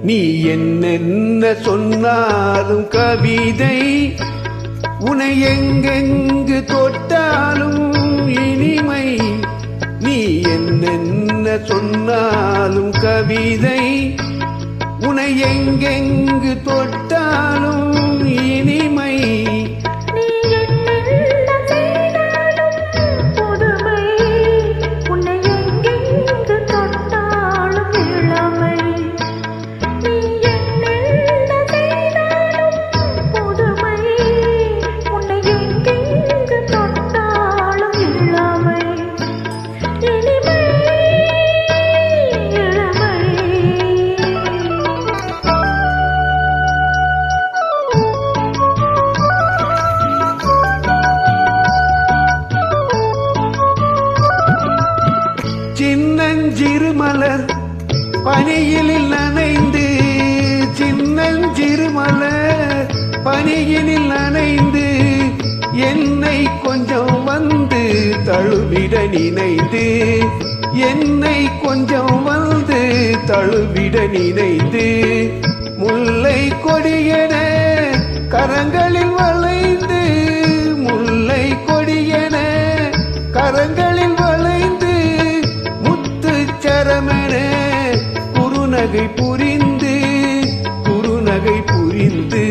நீ என்னென்ன சொன்னாலும் கவிதை, உனை எங்கெங்கு தொட்டாலும் இனிமை. நீ என்னென்ன சொன்னாலும் கவிதை, உனை எங்கெங்கு தொட்டாலும் இனிமை. சின்னஞ்சிறு மலர் பனியினில் நனைந்து, சின்னஞ்சிறு மலர் பனியினில் நனைந்து, என்னை கொஞ்சம் வந்து தழுவிட நினைந்து, என்னை கொஞ்சம் வந்து தழுவிட நினைந்து, முல்லை கொடியென கரங்களில் வளைந்து, முல்லை கொடியென கரங்களில் வளைந்து, சரமண குறுநகை புரிந்து, குறுநகை புரிந்து.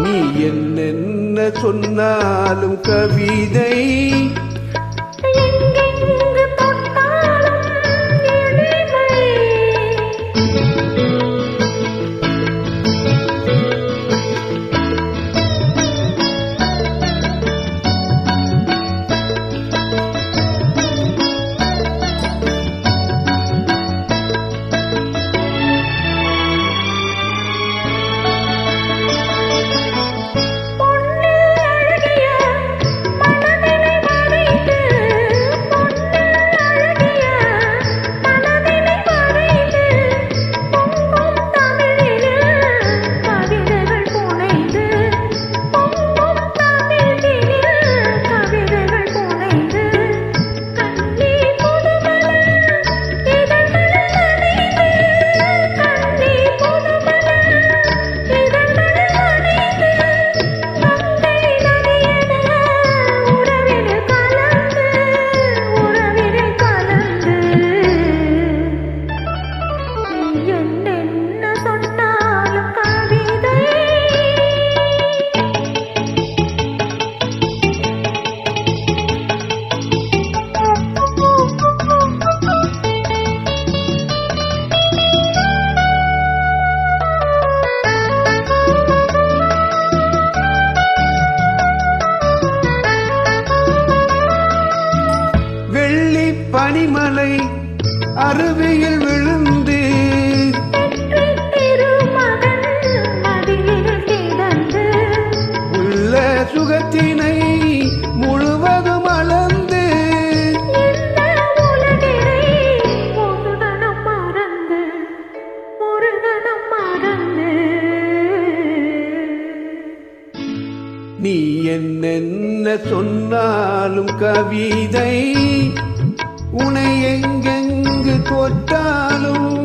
நீ என்னென்ன சொன்னாலும் கவிதை, பனிமலை அருவியில் விழுந்து, உள்ள சுகத்தினை முழுவதும் அளந்து, நீ என்னென்ன சொன்னாலும் கவிதை, உனை எங்கெங்கு தொட்டாலும்